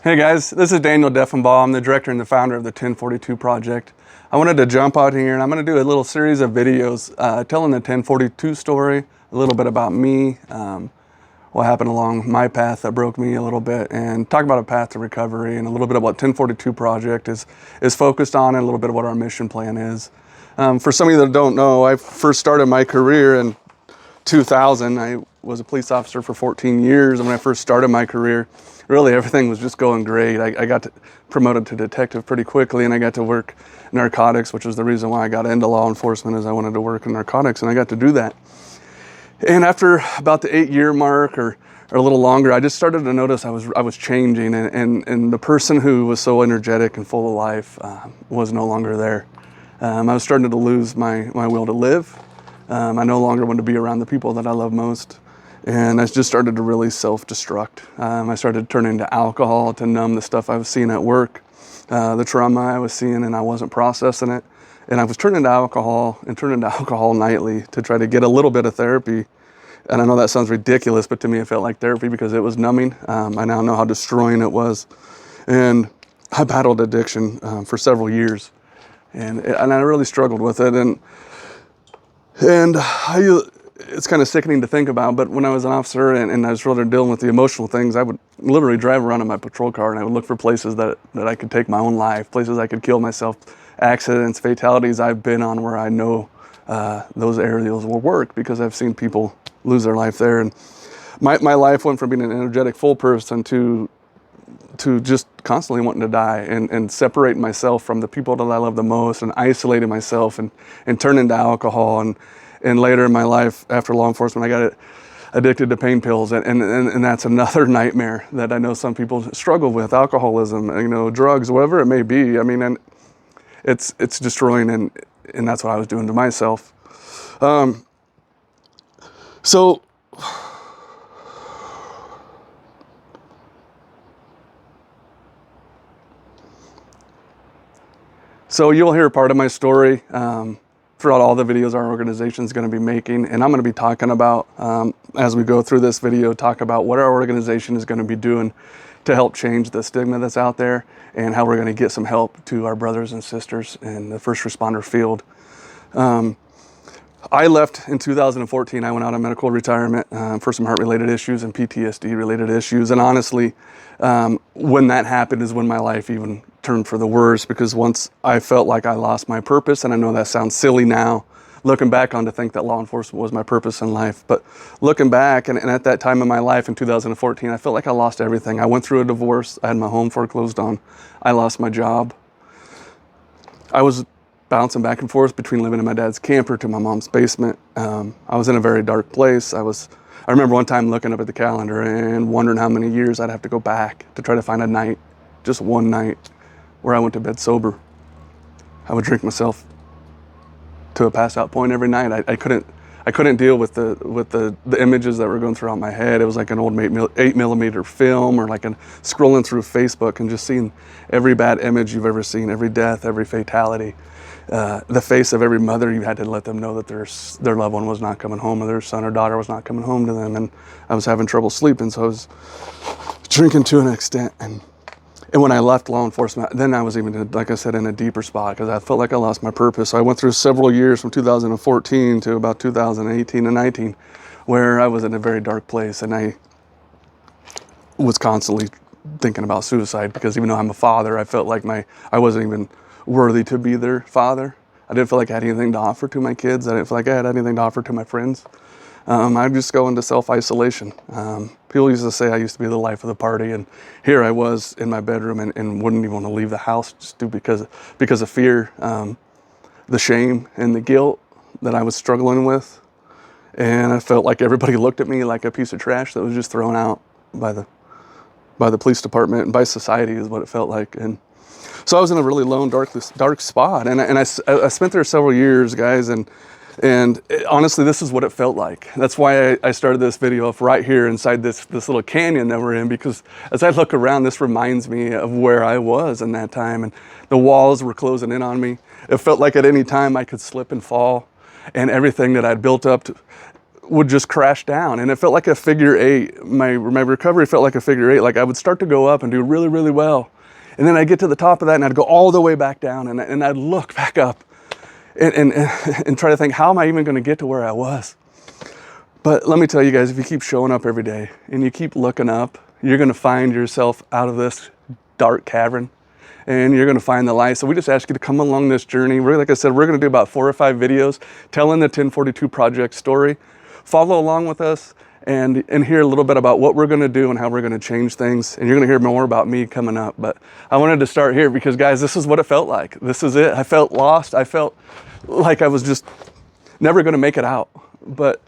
Hey guys, this is Daniel Deffenbaugh. I'm the director and the founder of the 1042 Project. I wanted to jump out here and I'm going to do a little series of videos telling the 1042 story, a little bit about me, what happened along my path that broke me a little bit, and talk about a path to recovery and a little bit about what 1042 Project is focused on, and a little bit of what our mission plan is. For some of you that don't know, I first started my career in 2000. I was a police officer for 14 years, and when I first started my career, really everything was just going great. I got promoted to detective pretty quickly, and I got to work narcotics, which was the reason why I got into law enforcement, is I wanted to work in narcotics, and I got to do that. And after about the 8-year mark or a little longer, I just started to notice I was changing, and the person who was so energetic and full of life was no longer there. I was starting to lose my will to live. I no longer wanted to be around the people that I love most. And I just started to really self-destruct. I started turning to alcohol to numb the stuff I was seeing at work, the trauma I was seeing, and I wasn't processing it. And I was turning to alcohol nightly to try to get a little bit of therapy. And I know that sounds ridiculous, but to me it felt like therapy because it was numbing. I now know how destroying it was. And I battled addiction for several years. And I really struggled with it. And it's kind of sickening to think about, but when I was an officer and I was really dealing with the emotional things, I would literally drive around in my patrol car and I would look for places that I could take my own life, places I could kill myself, accidents, fatalities I've been on where I know those areas will work because I've seen people lose their life there. And my life went from being an energetic full person to just constantly wanting to die and separating myself from the people that I love the most and isolating myself and turning to alcohol. And later in my life, after law enforcement, I got addicted to pain pills, and that's another nightmare that I know some people struggle with. Alcoholism, drugs, whatever it may be. I mean, and it's destroying, and that's what I was doing to myself. So you'll hear part of my story throughout all the videos our organization is going to be making, and I'm going to be talking about, as we go through this video, talk about what our organization is going to be doing to help change the stigma that's out there, and how we're going to get some help to our brothers and sisters in the first responder field. I left in 2014. I went out on medical retirement for some heart-related issues and PTSD-related issues, and honestly, when that happened is when my life even turned for the worse, because once I felt like I lost my purpose, and I know that sounds silly now, looking back on, to think that law enforcement was my purpose in life, but looking back, and at that time in my life in 2014, I felt like I lost everything. I went through a divorce. I had my home foreclosed on. I lost my job. I was bouncing back and forth between living in my dad's camper to my mom's basement. I was in a very dark place. I remember one time looking up at the calendar and wondering how many years I'd have to go back to try to find a night, just one night, where I went to bed sober. I would drink myself to a pass out point every night. I couldn't deal with the images that were going throughout my head. It was like an old 8mm film, or like scrolling through Facebook and just seeing every bad image you've ever seen, every death, every fatality. The face of every mother, you had to let them know that their loved one was not coming home, or their son or daughter was not coming home to them. And I was having trouble sleeping, so I was drinking to an extent. And when I left law enforcement, then I was even, like I said, in a deeper spot, because I felt like I lost my purpose. So I went through several years from 2014 to about 2018 and 19, where I was in a very dark place, and I was constantly thinking about suicide, because even though I'm a father, I felt like I wasn't even worthy to be their father. I didn't feel like I had anything to offer to my kids. I didn't feel like I had anything to offer to my friends. I'd just go into self-isolation. People used to say I used to be the life of the party, and here I was in my bedroom and wouldn't even want to leave the house just because of fear, the shame and the guilt that I was struggling with. And I felt like everybody looked at me like a piece of trash that was just thrown out by the police department and by society, is what it felt like. And so I was in a really lone, dark spot, and I spent there several years, guys, and honestly, this is what it felt like. That's why I started this video off right here inside this little canyon that we're in, because as I look around, this reminds me of where I was in that time, and the walls were closing in on me. It felt like at any time I could slip and fall, and everything that I'd built up would just crash down, and it felt like a figure eight. My recovery felt like a figure eight. Like I would start to go up and do really, really well, and then I'd get to the top of that and I'd go all the way back down, and I'd look back up and try to think, how am I even going to get to where I was? But let me tell you guys, if you keep showing up every day and you keep looking up, you're going to find yourself out of this dark cavern, and you're going to find the light. So we just ask you to come along this journey. Like I said, we're going to do about 4 or 5 videos telling the 1042 Project story. Follow along with us and hear a little bit about what we're going to do and how we're going to change things. And you're going to hear more about me coming up. But I wanted to start here because, guys, this is what it felt like. This is it. I felt lost. I felt like I was just never going to make it out. But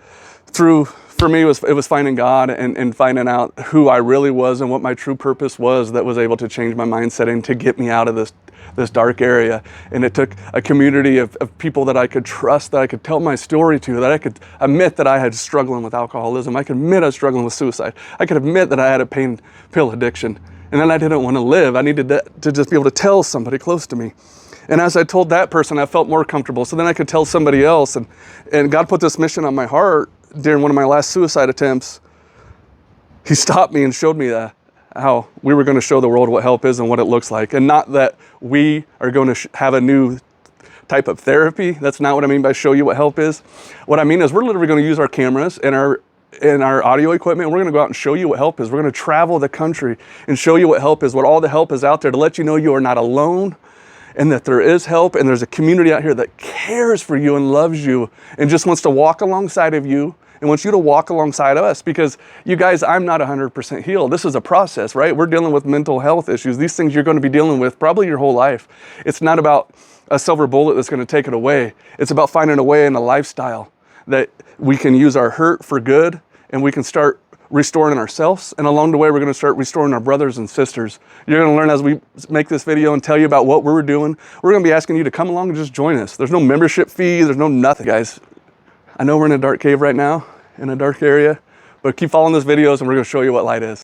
for me, it was finding God and finding out who I really was and what my true purpose was that was able to change my mindset and to get me out of this dark area. And it took a community of people that I could trust, that I could tell my story to, that I could admit that I had struggling with alcoholism. I could admit I was struggling with suicide. I could admit that I had a pain pill addiction. And then I didn't want to live. I needed to just be able to tell somebody close to me. And as I told that person, I felt more comfortable. So then I could tell somebody else. And God put this mission on my heart during one of my last suicide attempts. He stopped me and showed me how we were going to show the world what help is and what it looks like. And not that we are going to have a new type of therapy. That's not what I mean by show you what help is. What I mean is we're literally going to use our cameras and our audio equipment, and we're going to go out and show you what help is. We're going to travel the country and show you what help is, what all the help is out there, to let you know you are not alone, and that there is help, and there's a community out here that cares for you and loves you and just wants to walk alongside of you and wants you to walk alongside us. Because you guys, I'm not 100% healed. This is a process, right? We're dealing with mental health issues. These things you're going to be dealing with probably your whole life. It's not about a silver bullet that's going to take it away. It's about finding a way in a lifestyle that we can use our hurt for good, and we can start restoring ourselves. And along the way, we're going to start restoring our brothers and sisters. You're going to learn as we make this video and tell you about what we're doing. We're going to be asking you to come along and just join us. There's no membership fee. There's no nothing. Guys, I know we're in a dark cave right now, in a dark area, but keep following these videos and we're going to show you what light is.